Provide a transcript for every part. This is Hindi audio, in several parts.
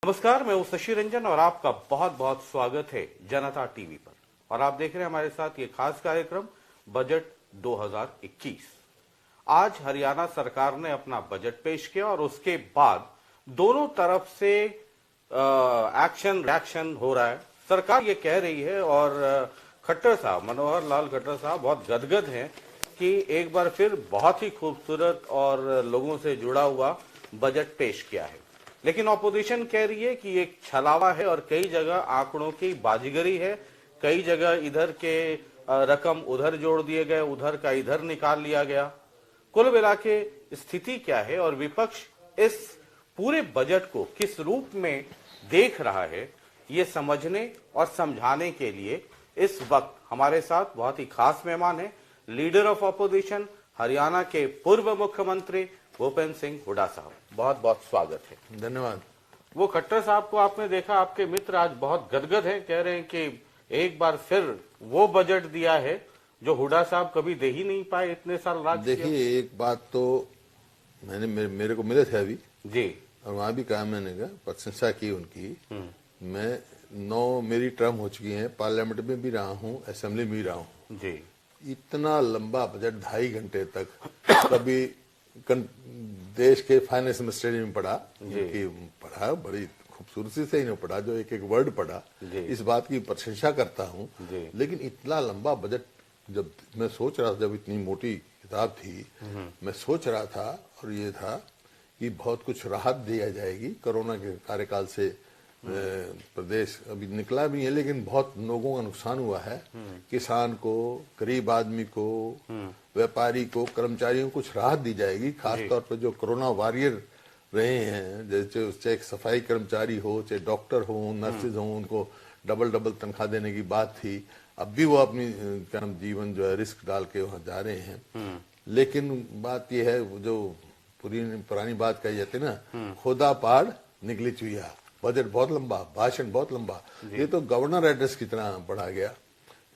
नमस्कार, मैं हूं शशि रंजन और आपका बहुत बहुत स्वागत है जनता टीवी पर। और आप देख रहे हैं हमारे साथ ये खास कार्यक्रम बजट 2021। आज हरियाणा सरकार ने अपना बजट पेश किया और उसके बाद दोनों तरफ से एक्शन रिएक्शन हो रहा है। सरकार ये कह रही है और खट्टर साहब, मनोहर लाल खट्टर साहब बहुत गदगद हैं कि एक बार फिर बहुत ही खूबसूरत और लोगों से जुड़ा हुआ बजट पेश किया है। लेकिन ऑपोजिशन कह रही है कि ये छलावा है और कई जगह आंकड़ों की बाजीगरी है, कई जगह इधर के रकम उधर जोड़ दिए गए, उधर का इधर निकाल लिया गया। कुल मिला के स्थिति क्या है और विपक्ष इस पूरे बजट को किस रूप में देख रहा है, ये समझने और समझाने के लिए इस वक्त हमारे साथ बहुत ही खास मेहमान है, लीडर ऑफ ऑपोजिशन हरियाणा के पूर्व मुख्यमंत्री भूपेंद्र सिंह हुड्डा साहब। बहुत बहुत स्वागत है। धन्यवाद। वो खट्टर साहब को आपने देखा, आपके मित्र आज बहुत गदगद हैं, कह रहे हैं कि एक बार फिर वो बजट दिया है जो हुड्डा साहब कभी दे ही नहीं पाए इतने साल राज। देखिए, एक बात तो मैंने मेरे को मिले थे अभी जी, और वहां भी कहा, मैंने कहा प्रशंसा की उनकी। मैं 9 मेरी टर्म हो चुकी है, पार्लियामेंट में भी रहा हूँ, असेंबली में भी रहा हूँ जी। इतना लंबा बजट 2.5 घंटे तक कभी देश के फाइनेंस मिनिस्टर में पढ़ा, बड़ी खूबसूरती से इन्होंने पढ़ा, जो एक एक वर्ड पढ़ा, इस बात की प्रशंसा करता हूँ। लेकिन इतना लंबा बजट जब मैं सोच रहा था, जब इतनी मोटी किताब थी, मैं सोच रहा था और ये था कि बहुत कुछ राहत दिया जाएगी कोरोना के कार्यकाल से। प्रदेश अभी निकला भी है, लेकिन बहुत लोगों का नुकसान हुआ है। किसान को, गरीब आदमी को, व्यापारी को, कर्मचारियों को कुछ राहत दी जाएगी। खासतौर पर जो कोरोना वॉरियर रहे हैं, जैसे चाहे सफाई कर्मचारी हो, चाहे डॉक्टर हो, नर्सेज हो, उनको डबल तनख्वाह देने की बात थी। अब भी वो अपनी जीवन जो है रिस्क डाल के वहां जा रहे हैं। लेकिन बात यह है, जो पुरानी बात कही जाती है ना, खुदा पहाड़ निकली चुईया। बजट बहुत लंबा, भाषण बहुत लंबा, ये तो गवर्नर एड्रेस की तरह पढ़ा गया,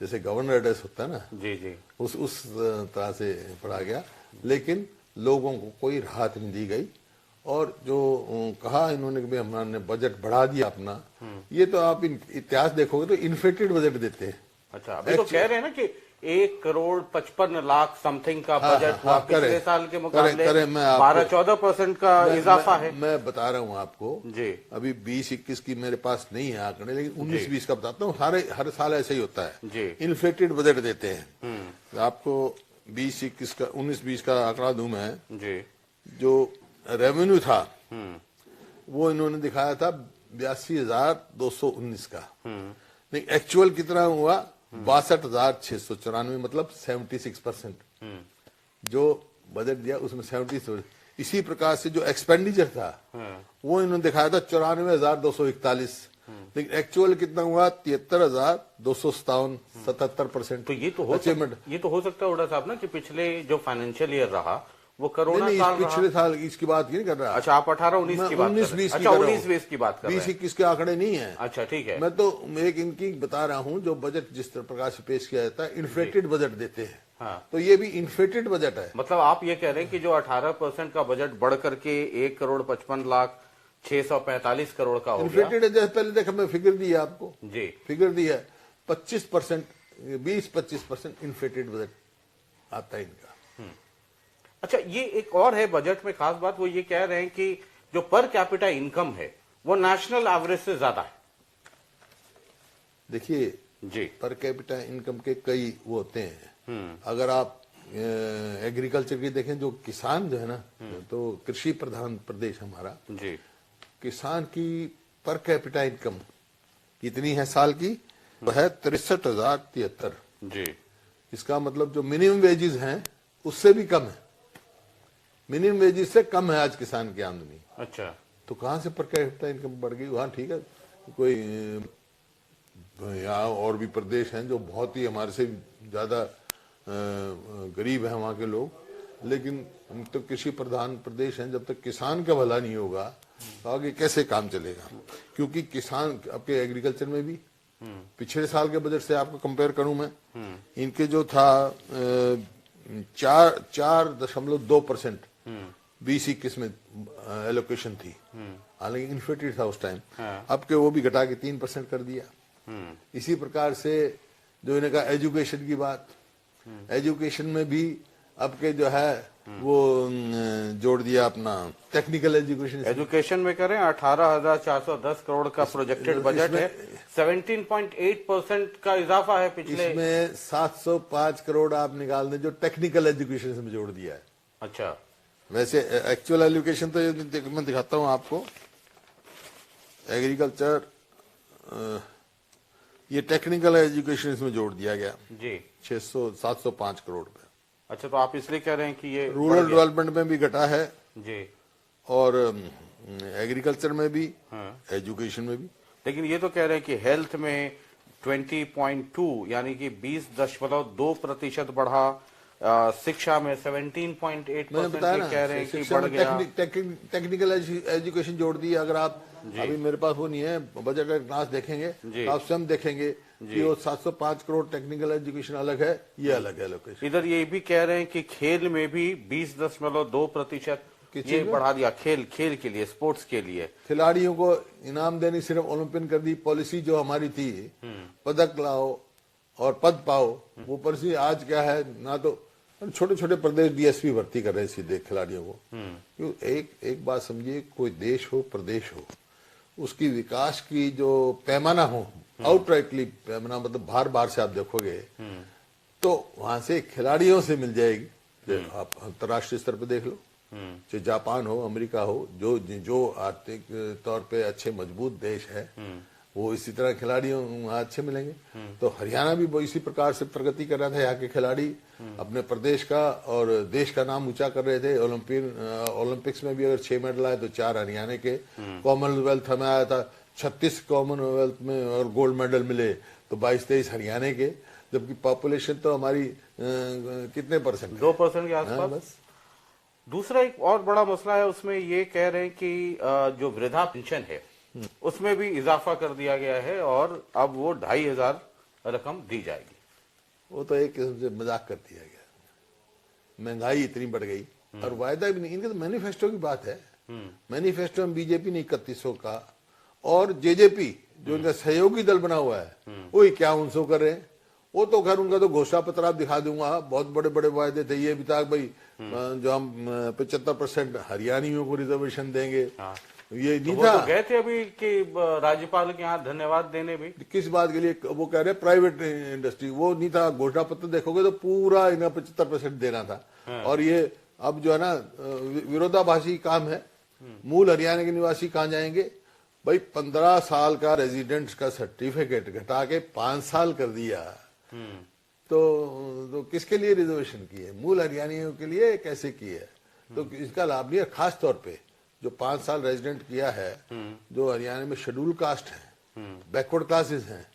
जैसे गवर्नर एड्रेस होता है ना, जी। उस तरह से पढ़ा गया। लेकिन लोगों को कोई राहत नहीं दी गई। और जो कहा इन्होंने कि हमने बजट बढ़ा दिया अपना, ये तो आप इतिहास देखोगे तो इन्फ्लेटेड बजट देते हैं। अच्छा, अभी तो कह रहे हैं ना कि 1,55,00,000 समथिंग का बजट हुआ, पिछले साल के मुकाबले 12-14% का इजाफा है। मैं बता रहा हूँ आपको जी। अभी 20-21 की मेरे पास नहीं है आंकड़े, लेकिन 19-20 का बताता हूँ। हर साल ऐसे ही होता है, इन्फ्लेटेड बजट देते हैं। आपको 20-21 का 19-20 का आंकड़ा दूं मैं जी। जो रेवेन्यू था वो इन्होंने दिखाया था 82,219 का, लेकिन एक्चुअल कितना हुआ 62,694, मतलब 76%। जो बजट दिया उसमें 70। इसी प्रकार से जो एक्सपेंडिचर था वो इन्होंने दिखाया था 94,241, लेकिन एक्चुअल कितना हुआ 73,257, 77%। तो ये तो हो सकता है हुड्डा साहब ना कि पिछले जो फाइनेंशियल ईयर रहा वो कोरोना साल पिछले साल इसकी बात नहीं कर रहा। अच्छा, आप 18-19 की बात कर रहे हैं। अच्छा, 19-20 की बात कर रहे हैं। 20-21 के आंकड़े नहीं है। अच्छा, ठीक है। मैं तो एक इनकी बता रहा हूँ, जो बजट जिस प्रकार से पेश किया जाता है, इन्फ्लेटेड बजट देते हैं। हाँ। तो ये भी इन्फ्लेटेड बजट है। मतलब आप ये कह रहे हैं कि जो 18% का बजट बढ़ करके 1,55,645 करोड़ का हो गया। इन्फ्लेटेड है। जैसे पहले देखा, मैं फिगर दी है आपको जी, फिगर दी है 25%, 20-25% इन्फ्लेटेड बजट आता है इनका। अच्छा, ये एक और है बजट में खास बात, वो ये कह रहे हैं कि जो पर कैपिटा इनकम है वो नेशनल एवरेज से ज्यादा है। देखिए जी, पर कैपिटा इनकम के कई वो होते हैं। अगर आप एग्रीकल्चर की देखें, जो किसान जो है ना, तो कृषि प्रधान प्रदेश हमारा जी, किसान की पर कैपिटा इनकम कितनी है साल की? वो है 63,073 जी। इसका मतलब जो मिनिमम वेजेस हैं उससे भी कम है, मिनिमम वेजेस से कम है आज किसान की आमदनी। अच्छा, तो कहां से पर कैपिटा इनकम बढ़ गई? वहां ठीक है, कोई यहाँ और भी प्रदेश हैं जो बहुत ही हमारे से ज्यादा गरीब है वहां के लोग, लेकिन हम तो कृषि प्रधान प्रदेश हैं। जब तक किसान का भला नहीं होगा तो आगे कैसे काम चलेगा? क्योंकि किसान आपके एग्रीकल्चर में भी पिछले साल के बजट से आपको कंपेयर करूं मैं, इनके जो था 4.2% 20-21 में एलोकेशन थी। हालांकि इन्फ्लेटेड था उस टाइम, हाँ। अब के वो भी घटा के 3% कर दिया। इसी प्रकार से जो इन्हें कहा एजुकेशन की बात, एजुकेशन में भी अब के जो है वो जोड़ दिया अपना टेक्निकल एजुकेशन। एजुकेशन में करें 18,410 करोड़ का प्रोजेक्टेड बजट है, 17.8% का इजाफा है पिछले। इसमें 705 करोड़ आप निकाल दें जो टेक्निकल एजुकेशन में जोड़ दिया है। अच्छा, वैसे एक्चुअल एजुकेशन तो मैं दिखाता हूं आपको, एग्रीकल्चर, ये टेक्निकल एजुकेशन इसमें जोड़ दिया गया जी, 705 करोड़ पे। अच्छा, तो आप इसलिए कह रहे हैं कि ये रूरल डेवलपमेंट में भी घटा है जी, और एग्रीकल्चर में भी, हाँ। एजुकेशन में भी। लेकिन ये तो कह रहे हैं कि हेल्थ में 20.2 यानी कि 20.2% बढ़ा, शिक्षा में 17.8% कह रहे हैं कि बढ़ गया। टेक्निकल एजुकेशन जोड़ दी। अगर आप अभी मेरे पास वो नहीं है, बजट का क्लास देखेंगे तो आप स्वयं देखेंगे कि वो 705 करोड़ टेक्निकल एजुकेशन अलग है, ये अलग है लोकेशन। इधर ये भी कह रहे हैं कि खेल में भी 20.2% ये बढ़ा दिया, खेल के लिए, स्पोर्ट्स के लिए। खिलाड़ियों को इनाम देनी सिर्फ ओलंपियन कर दी। पॉलिसी जो हमारी थी पदक लाओ और पद पाओ, वो पॉलिसी आज क्या है, ना तो छोटे छोटे प्रदेश डीएसपी भर्ती कर रहे हैं सीधे खिलाड़ियों को। क्यों, एक बात समझिए, कोई देश हो प्रदेश हो, उसकी विकास की जो पैमाना हो, आउटराइटली पैमाना, मतलब बार बार से आप देखोगे तो वहां से खिलाड़ियों से मिल जाएगी। आप अंतर्राष्ट्रीय स्तर पर देख लो, चाहे जापान हो, अमेरिका हो, जो आर्थिक तौर पे अच्छे मजबूत देश है, वो इसी तरह खिलाड़ियों वहां अच्छे मिलेंगे। तो हरियाणा भी वो इसी प्रकार से प्रगति कर रहा था। यहाँ के खिलाड़ी अपने प्रदेश का और देश का नाम ऊंचा कर रहे थे। ओलंपिक्स में भी अगर 6 मेडल आए तो 4 हरियाणा के। कॉमनवेल्थ हमें आया था 36 कॉमनवेल्थ में और गोल्ड मेडल मिले तो 22-23 हरियाणा के, जबकि पॉपुलेशन तो हमारी कितने परसेंट, 2% के आसपास। बस। दूसरा एक और बड़ा मसला है, उसमें ये कह रहे हैं कि जो वृद्धा पेंशन है उसमें भी इजाफा कर दिया गया है और अब वो 2,500 रकम दी जाएगी। वो तो एक किस्म से मजाक कर दिया गया। महंगाई इतनी बढ़ गई और वायदा भी नहीं, इनके तो मैनिफेस्टो की बात है। मैनिफेस्टो में बीजेपी ने 3100 का और जेजेपी जो इनका सहयोगी दल बना हुआ है वो 5100 कर रहे हैं। वो तो खैर उनका तो घोषणा पत्र आप दिखा दूंगा, बहुत बड़े बड़े वायदे थे। ये भी था भाई जो हम 75% हरियाणियों को रिजर्वेशन देंगे, ये नहीं था। तो गए थे अभी कि राज्यपाल के यहाँ धन्यवाद देने भी। किस बात के लिए? वो कह रहे प्राइवेट इंडस्ट्री, वो नहीं था। घोषणा पत्र देखोगे तो पूरा इन्हें 75% देना था। और ये अब जो है ना विरोधाभासी काम है। मूल हरियाणा के निवासी कहाँ जाएंगे भाई? 15 साल का रेजिडेंट्स का सर्टिफिकेट घटा के 5 साल कर दिया। तो किसके लिए रिजर्वेशन की है? मूल हरियाणियों के लिए कैसे की है? तो इसका लाभ नहीं है। खास तौर पे जो 5 साल रेजिडेंट किया है, जो हरियाणा में शेड्यूल कास्ट है, बैकवर्ड क्लासेस हैं,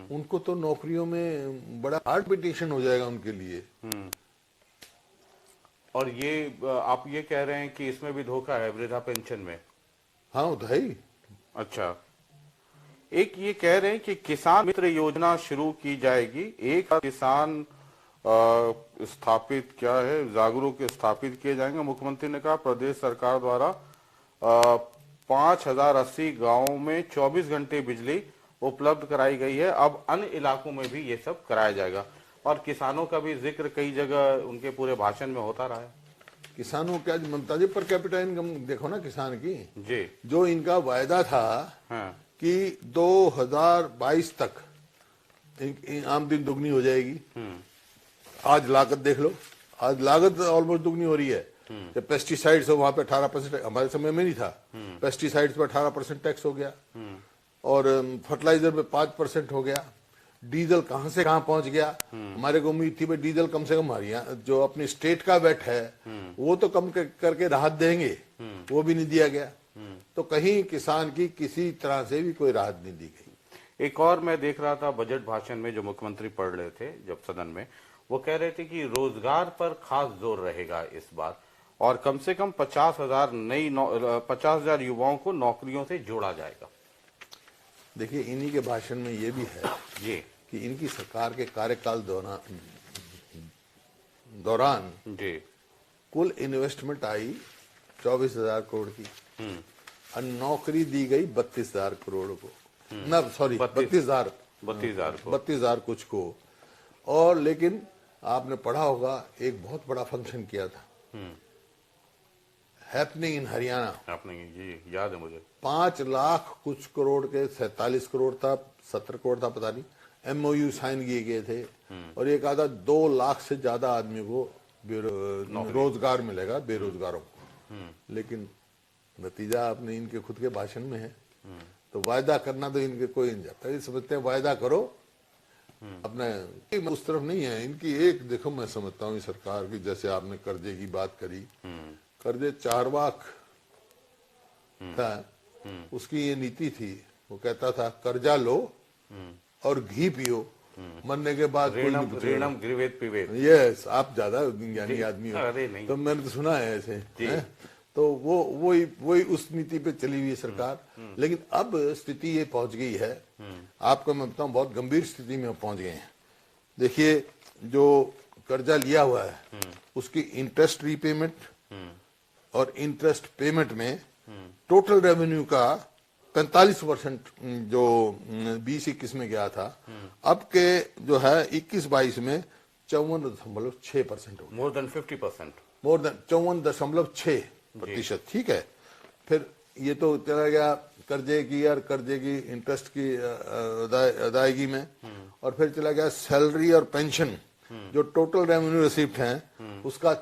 उनको तो नौकरियों में बड़ा हार्ड पिटिशन हो जाएगा उनके लिए। और ये आप ये कह रहे हैं कि इसमें भी धोखा है वृद्धा पेंशन में? हाँ, वो तो है ही। अच्छा, एक ये कह रहे हैं कि किसान मित्र योजना शुरू की जाएगी। एक किसान स्थापित क्या है, जागरूक स्थापित किए जाएंगे। मुख्यमंत्री ने कहा प्रदेश सरकार द्वारा 5080 गांवों में 24 घंटे बिजली उपलब्ध कराई गई है। अब अन्य इलाकों में भी ये सब कराया जाएगा। और किसानों का भी जिक्र कई जगह उनके पूरे भाषण में होता रहा है। किसानों क्या ममता जी, पर कैपिटा इनकम देखो ना किसान की जी। जो इनका वायदा था कि 2022 तक आमदनी दुगनी हो जाएगी, आज लागत देख लो। आज लागत ऑलमोस्ट दुगनी हो रही है। जब पेस्टिसाइड्स हो वहां पे 18%, हमारे समय में नहीं था। पेस्टिसाइड्स पर 18% टैक्स हो गया और फर्टिलाइजर पे 5% हो गया। डीजल कहां से कहां पहुंच गया। हमारे को उम्मीद थी भाई डीजल कम से कम हरियाणा जो अपनी स्टेट का वेट है वो तो कम करके राहत देंगे, वो भी नहीं दिया गया। तो कहीं किसान की किसी तरह से भी कोई राहत नहीं दी गई। एक और मैं देख रहा था बजट भाषण में जो मुख्यमंत्री पढ़ रहे थे जब सदन में, वो कह रहे थे कि रोजगार पर खास जोर रहेगा इस बार और कम से कम 50,000 युवाओं को नौकरियों से जोड़ा जाएगा। देखिए, इन्हीं के भाषण में ये भी है जी कि इनकी सरकार के कार्यकाल दौरान जी कुल इन्वेस्टमेंट आई 24,000 करोड़ की। और नौकरी दी गई 32,000 करोड़ को, ना सॉरी 32,000 कुछ को। और लेकिन आपने पढ़ा होगा एक बहुत बड़ा फंक्शन किया था हैपनिंग इन हरियाणा, आपने जी याद है मुझे, 5 लाख कुछ करोड़ के 47 करोड़ था, 70 करोड़ था पता नहीं, MOU साइन किए गए थे। और एक आधा 2 लाख से ज्यादा आदमी को रोजगार मिलेगा, बेरोजगारों को। लेकिन नतीजा आपने इनके खुद के भाषण में है। तो वायदा करना तो इनके कोई नहीं जाता, ये समझते हैं वायदा करो अपने, उस तरफ नहीं है इनकी। एक देखो मैं समझता हूँ सरकार की, जैसे आपने कर्जे की बात करी, कर्जे चारवाक था, उसकी ये नीति थी, वो कहता था कर्जा लो और घी पियो, मरने के बाद ऋणम गृहेत पिबेत। यस, आप ज्यादा ज्ञानी आदमी हो, तो मैंने तो सुना है ऐसे है? तो वही उस नीति पे चली हुई है सरकार। लेकिन अब स्थिति ये पहुंच गई है, आपको मैं बताऊं बहुत गंभीर स्थिति में पहुंच गए हैं। देखिए जो कर्जा लिया हुआ है उसकी इंटरेस्ट रीपेमेंट और इंटरेस्ट पेमेंट में टोटल रेवेन्यू का 45% जो 20-21 में गया था, अब के जो है 21-22 में 54.6% हो गया, मोर देन 50%, मोर देन 54.6%। ठीक है, फिर ये तो चला गया कर्जे की और कर्जे की इंटरेस्ट की अदायगी में, और फिर चला गया सैलरी और पेंशन, जो टोटल रेवेन्यू रिसिप्ट है उसका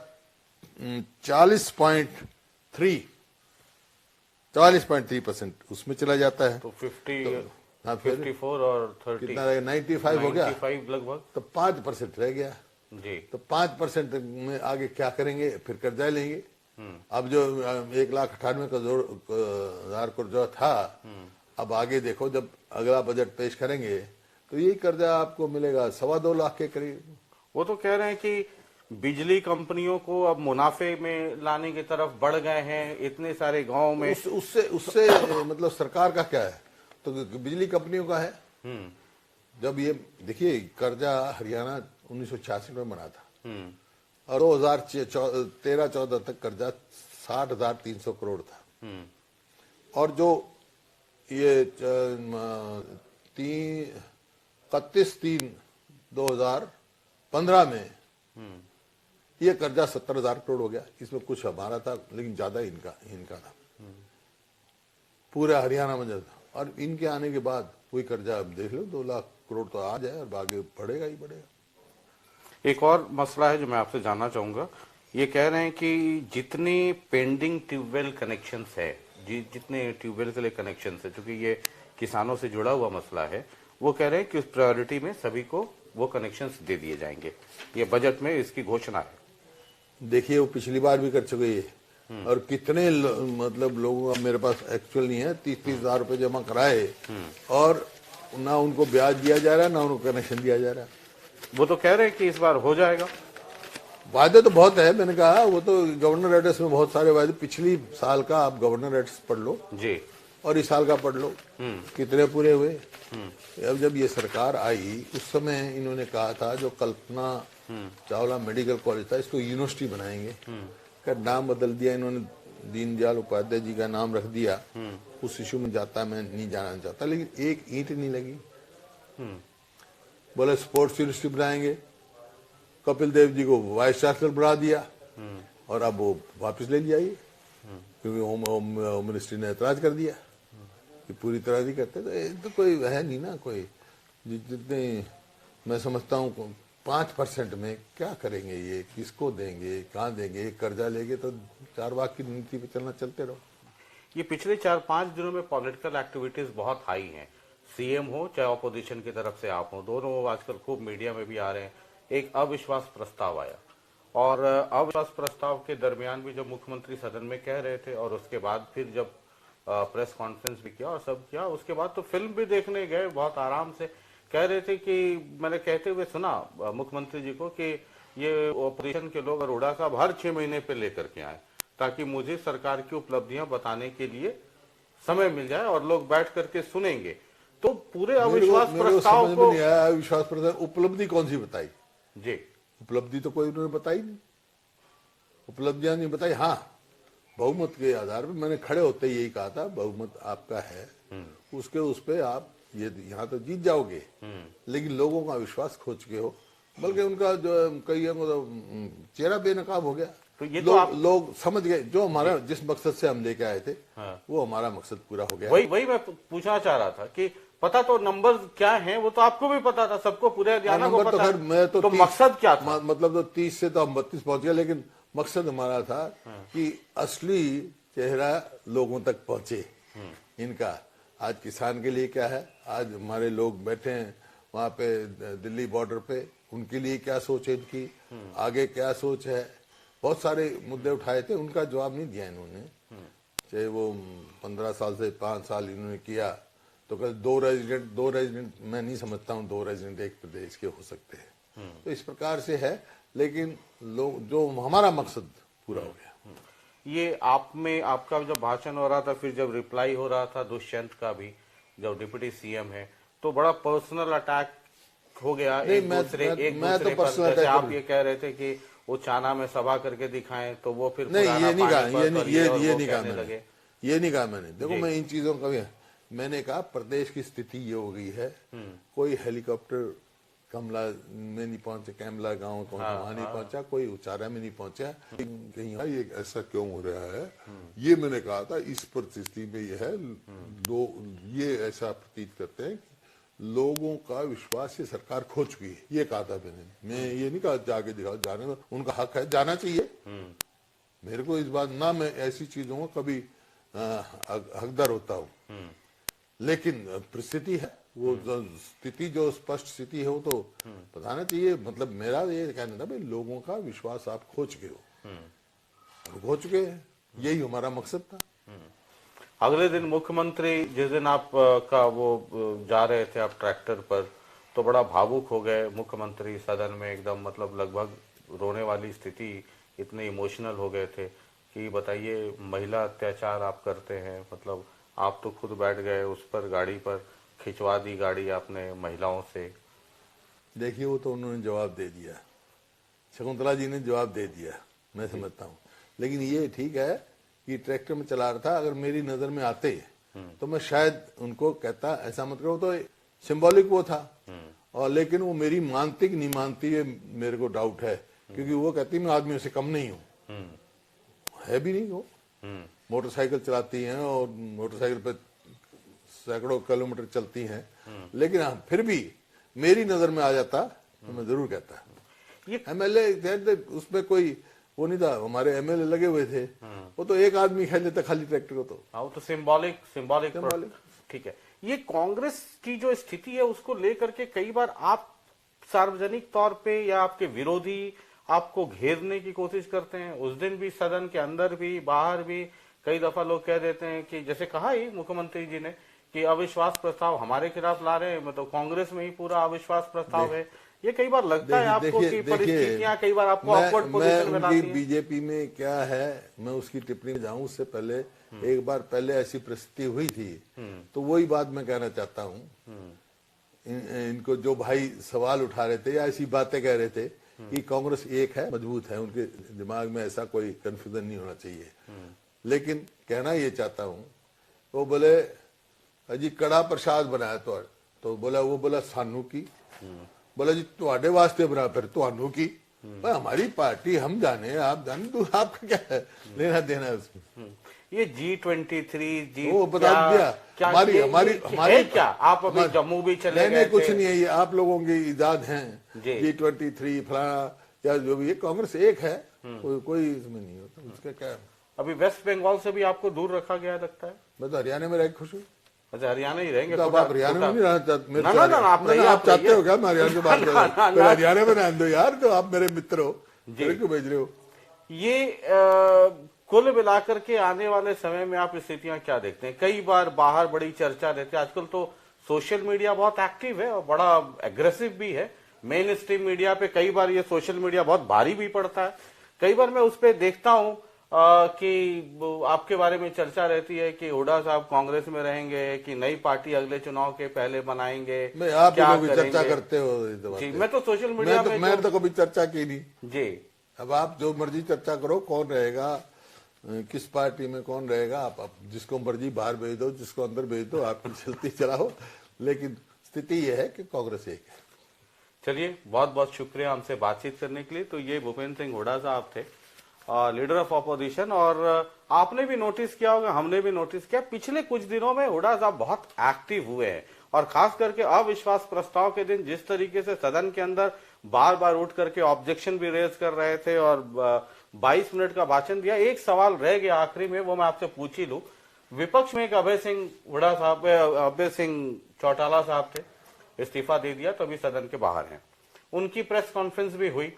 40.3% उसमें चला जाता है। तो 54 और 30 कितना रहेगा, 95 हो गया, 95 लगभग, तो 5% रह गया जी। तो 5% में आगे क्या करेंगे, फिर कर्जा लेंगे। अब जो 1,98,000 कर्जा था, अब आगे देखो जब अगला बजट पेश करेंगे तो यही कर्जा आपको मिलेगा 2.25 लाख के करीब। वो तो कह रहे हैं कि बिजली कंपनियों को अब मुनाफे में लाने की तरफ बढ़ गए हैं, इतने सारे गांव में उससे मतलब सरकार का क्या है, तो बिजली कंपनियों का है। जब ये देखिए कर्जा हरियाणा 1986 में बना था और 2013-14 तक कर्जा 60,300 करोड़ था, और जो ये 31/3/2015 में ये कर्जा 70,000 करोड़ हो गया। इसमें कुछ हमारा था लेकिन ज्यादा इनका था, पूरे हरियाणा में था। और इनके आने के बाद कोई कर्जा अब देख लो 2 लाख करोड़ तो आ जाए और आगे बढ़ेगा ही बढ़ेगा। एक और मसला है जो मैं आपसे जानना चाहूंगा, ये कह रहे हैं कि जितने पेंडिंग ट्यूबवेल कनेक्शंस है, जितने ट्यूबवेल के लिए कनेक्शंस है, क्योंकि ये किसानों से जुड़ा हुआ मसला है, वो कह रहे हैं कि उस प्रायोरिटी में सभी को वो कनेक्शंस दे दिए जाएंगे। ये बजट में इसकी घोषणा है। देखिए वो पिछली बार भी कर चुके ये, और कितने मतलब लोगों, मेरे पास एक्चुअल नहीं है, 30,000 रुपए जमा कराए और ना उनको ब्याज दिया जा रहा है ना उनको कनेक्शन दिया जा रहा है। वो तो कह रहे हैं कि इस बार हो जाएगा। वायदे तो बहुत है, मैंने कहा वो तो गवर्नर एड्रेस में बहुत सारे वायदे, पिछली साल का आप गवर्नर एड्रेस पढ़ लो जी और इस साल का पढ़ लो, कितने पूरे हुए। अब जब ये सरकार आई उस समय इन्होंने कहा था जो कल्पना चावला मेडिकल कॉलेज था इसको यूनिवर्सिटी बनाएंगे, का नाम बदल दिया इन्होंने, दीनदयाल उपाध्याय जी का नाम रख दिया। उस इशू में जाता मैं नहीं जाना चाहता, लेकिन एक ईंट नहीं लगी। बोले स्पोर्ट्स यूनिवर्सिटी बनाएंगे, कपिल देव जी को वाइस चांसलर बना दिया और अब वो वापस ले लिया ये, क्योंकि होम मिनिस्ट्री ने एतराज कर दिया कि पूरी तरह नहीं करते। तो कोई है नहीं ना, कोई जितने मैं समझता हूँ 5% में क्या करेंगे ये, किसको देंगे, कहाँ देंगे। कर्जा लेंगे तो 4 लाख की नीति पे चलते रहो। ये पिछले 4-5 दिनों में पॉलिटिकल एक्टिविटीज बहुत हाई हैं, सीएम हो चाहे ऑपोजिशन की तरफ से आप हो, दोनों आजकल खूब मीडिया में भी आ रहे हैं। एक अविश्वास प्रस्ताव आया और अविश्वास प्रस्ताव के दरमियान भी जब मुख्यमंत्री सदन में कह रहे थे और उसके बाद फिर जब प्रेस कॉन्फ्रेंस भी किया और सब किया, उसके बाद तो फिल्म भी देखने गए बहुत आराम से। कह रहे थे कि मैंने कहते हुए सुना मुख्यमंत्री जी को कि ये ऑपोजिशन के लोग अरोड़ा साहब हर 6 महीने पे लेकर के आए ताकि मुझे सरकार की उपलब्धियां बताने के लिए समय मिल जाए और लोग बैठ करके सुनेंगे। तो पूरे अविश्वास प्रस्ताव को अविश्वास प्रस्ताव उपलब्धि कौन सी बताई जी, उपलब्धि तो कोई उन्होंने बताई नहीं, उपलब्धियां नहीं बताई। हाँ बहुमत के आधार पर मैंने खड़े होते ही यही कहा था, बहुमत आपका है, उसके उस पे आप ये यहाँ तो जीत जाओगे, लेकिन लोगों का विश्वास खो चुके हो। बल्कि उनका जो कई चेहरा बेनकाब हो गया। तो ये तो लोग समझ गए जो हमारा जिस मकसद से हम लेके आए थे, वो हमारा मकसद पूरा हो गया। वही मैं पूछना चाह रहा था कि पता तो नंबर क्या है, वो तो आपको भी पता था, सबको पूरे हरियाणा को पता। खैर मैं तो मकसद क्या था? मतलब तो 30 से तो हम 32 पहुंच गए, लेकिन मकसद हमारा था कि असली चेहरा लोगों तक पहुंचे इनका। आज किसान के लिए क्या है, आज हमारे लोग बैठे हैं वहां पे दिल्ली बॉर्डर पे, उनके लिए क्या सोच है इनकी, आगे क्या सोच है। बहुत सारे मुद्दे उठाए थे, उनका जवाब नहीं दिया इन्होंने। चाहे वो 15 साल से 5 साल इन्होंने किया, तो कल दो रेजिडेंट मैं नहीं समझता हूँ 2 रेजिडेंट एक प्रदेश के हो सकते हैं। तो इस प्रकार से है, लेकिन लोग जो हमारा मकसद पूरा हो गया। ये आप में आपका जब भाषण हो रहा था, फिर जब रिप्लाई हो रहा था दुष्यंत का भी, जब डिप्टी सीएम है, तो बड़ा पर्सनल अटैक हो गया एक दूसरे पर। जैसे आप ये कह रहे थे कि वो चाना में सभा करके दिखाएं, तो वो फिर नहीं, ये नहीं कहा मैंने। देखो मैं इन चीजों का मैंने कहा प्रदेश की स्थिति ये हो गई है, कोई हेलीकॉप्टर कमला में नहीं पहुंचे, कैमला गांव वहां नहीं पहुंचा, कोई उचारा में नहीं पहुंचा, कहीं ये ऐसा क्यों हो रहा है, ये मैंने कहा था। इस परिस्थिति में ये है, ये ऐसा प्रतीत करते हैं लोगों का विश्वास ये सरकार खो चुकी है, ये कहा था मैंने। मैं ये नहीं कहा जाके दिखाओ, जाने का उनका हक है, जाना चाहिए। मेरे को इस बात ना, मैं ऐसी चीजों को कभी हकदार होता हूँ, लेकिन परिस्थिति है वो स्थिति, जो स्पष्ट स्थिति है वो तो बताना चाहिए। मतलब मेरा ये कहना था भाई लोगों का विश्वास आप खो चुके हो, खो चुके हैं, यही हमारा मकसद था। अगले दिन मुख्यमंत्री, जिस दिन आप का वो जा रहे थे आप ट्रैक्टर पर, तो बड़ा भावुक हो गए मुख्यमंत्री, सदन में एकदम मतलब लगभग रोने वाली स्थिति, इतने इमोशनल हो गए थे कि बताइए महिला अत्याचार आप करते हैं, मतलब आप तो खुद बैठ गए उस पर, गाड़ी पर खिंचवा दी गाड़ी आपने महिलाओं से। देखिए वो तो उन्होंने जवाब दे दिया, शकुंतला जी ने जवाब दे दिया, मैं समझता हूँ। लेकिन ये ठीक है कि ट्रैक्टर में चला रहा था, अगर मेरी नजर में आते तो मैं शायद उनको कहता ऐसा मत करो, तो सिंबॉलिक वो था। और लेकिन वो मेरी मानती कि नहीं मानती है मेरे को डाउट है, क्योंकि वो कहती मैं आदमियों से कम नहीं हूँ, है भी नहीं वो। मोटरसाइकिल चलाती हैं और मोटरसाइकिल पे सैकड़ों किलोमीटर चलती हैं, लेकिन हाँ फिर भी मेरी नजर में आ जाता तो मैं जरूर कहता। ये एमएलए उसमें कोई वो नहीं था, हमारे एमएलए लगे हुए थे, वो तो एक आदमी खेल लेता खाली ट्रैक्टर को। तो हाँ, तो सिंबॉलिक ठीक है। ये कांग्रेस की जो स्थिति है उसको लेकर के कई बार आप सार्वजनिक तौर पे या आपके विरोधी आपको घेरने की कोशिश करते हैं। उस दिन भी सदन के अंदर भी बाहर भी कई दफा लोग कह देते हैं कि जैसे कहा ही मुख्यमंत्री जी ने कि अविश्वास प्रस्ताव हमारे खिलाफ ला रहे हैं, मतलब कांग्रेस में ही पूरा अविश्वास प्रस्ताव है। ये कई बार लगता है आपको कि परिस्थितियां कई बार आपको ऑकवर्ड पोजीशन में लाती हैं। बीजेपी में क्या है, मैं उसकी टिप्पणी में जाऊं उससे पहले एक बार पहले ऐसी परिस्थिति हुई थी, तो वही बात मैं कहना चाहता हूं। इनको जो भाई सवाल उठा रहे थे या ऐसी बातें कह रहे थे कि कांग्रेस एक है, मजबूत है, उनके दिमाग में ऐसा कोई कंफ्यूजन नहीं होना चाहिए। लेकिन कहना ये चाहता हूं, वो बोले अजी कड़ा प्रसाद बनाया तो बोला, वो बोला सानू की, बोला जी तुहाडे वास्ते बना, फिर तुहानू की, हमारी पार्टी हम जाने आप जाने, तो आपका क्या है लेना देना उसमें। ये G23 जी वो बता दिया, हमारी क्या आप अभी जम्मू भी चले गए? कुछ नहीं है, ये आप लोगों की इजाद है G23 फलाना या जो भी, ये कांग्रेस एक है, कोई इसमें नहीं होता। उसका क्या, अभी वेस्ट बंगाल से भी आपको दूर रखा गया लगता है। मैं तो हरियाणा में रह खुश हूँ। अच्छा, हरियाणा ही रहेंगे? तो आप हरियाणा में नहीं रहना चाहते? आप चाहते हो क्या मैं हरियाणा से बात करूं? हरियाणा में रहने दो यार, तो आप मेरे मित्र हो, क्यों भेज रहे हो? ये कुल मिलाकर के आने वाले समय में आप स्थितियां क्या देखते हैं? कई बार बाहर बड़ी चर्चा रहती है, आजकल तो सोशल मीडिया बहुत एक्टिव है और बड़ा एग्रेसिव भी है। मेन स्ट्रीम मीडिया पे कई बार ये सोशल मीडिया बहुत भारी भी पड़ता है। कई बार मैं उस पर देखता हूँ कि आपके बारे में चर्चा रहती है कि हुड्डा साहब कांग्रेस में रहेंगे कि नई पार्टी अगले चुनाव के पहले बनाएंगे। आप क्या चर्चा करते हो? जी, मैं तो सोशल मीडिया में मैं तो कभी चर्चा की नहीं जी। अब आप जो मर्जी चर्चा करो, कौन रहेगा किस पार्टी में कौन रहेगा, आप जिसको मर्जी बाहर भेज दो, जिसको अंदर भेज दो, आपकी चलती चलाओ, लेकिन स्थिति यह है कि कांग्रेस एक है। चलिए, बहुत बहुत शुक्रिया हमसे बातचीत करने के लिए। तो ये भूपेंद्र सिंह हुड्डा साहब थे, लीडर ऑफ ऑपोजिशन। और आपने भी नोटिस किया होगा, हमने भी नोटिस किया, पिछले कुछ दिनों में हुड्डा साहब बहुत एक्टिव हुए हैं। और खास करके अविश्वास प्रस्ताव के दिन जिस तरीके से सदन के अंदर बार बार उठ करके ऑब्जेक्शन भी रेज कर रहे थे और 22 मिनट का भाषण दिया। एक सवाल रह गया आखिरी में, वो मैं आपसे पूछ ही लूं। विपक्ष में एक अभय सिंह हुड्डा साहब, अभय सिंह चौटाला साहब थे, इस्तीफा दे दिया, तो अभी सदन के बाहर हैं। उनकी प्रेस कॉन्फ्रेंस भी हुई,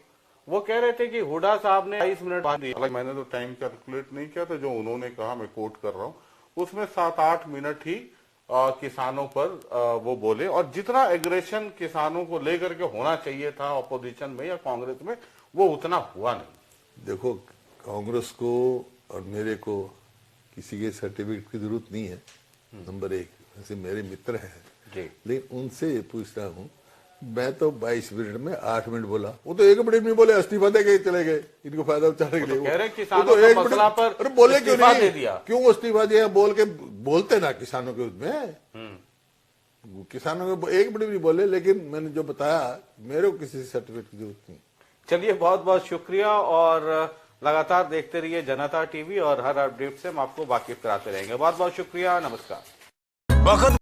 वो कह रहे थे कि हुड्डा साहब ने 22 मिनट बाद दिया। मैंने तो टाइम कैलकुलेट नहीं किया, तो जो उन्होंने कहा मैं कोट कर रहा हूँ, उसमें 7-8 मिनट ही किसानों पर वो बोले। और जितना एग्रेशन किसानों को लेकर के होना चाहिए था ऑपोजिशन में या कांग्रेस में, वो उतना हुआ नहीं। देखो, कांग्रेस को और मेरे को किसी के सर्टिफिकेट की जरूरत नहीं है, नंबर एक। वैसे मेरे मित्र हैं, लेकिन उनसे ये पूछ रहा हूँ, मैं तो 22 मिनट में 8 मिनट बोला, वो तो 1 मिनट में बोले इस्तीफा दे के चले गए, इनको फायदा उठाने के लिए। कह रहे किसानों का मसला पर अरे बोले क्यों इस्तीफा नहीं दे दिया, क्यों इस्तीफा दिया बोल के बोलते ना किसानों के उसमें। किसानों को 1 मिनट भी बोले, लेकिन मैंने जो बताया, मेरे को किसी सर्टिफिकेट की जरूरत नहीं। चलिए, बहुत बहुत शुक्रिया। और लगातार देखते रहिए जनता टीवी, और हर अपडेट से हम आपको वाकिफ कराते रहेंगे। बहुत बहुत शुक्रिया, नमस्कार।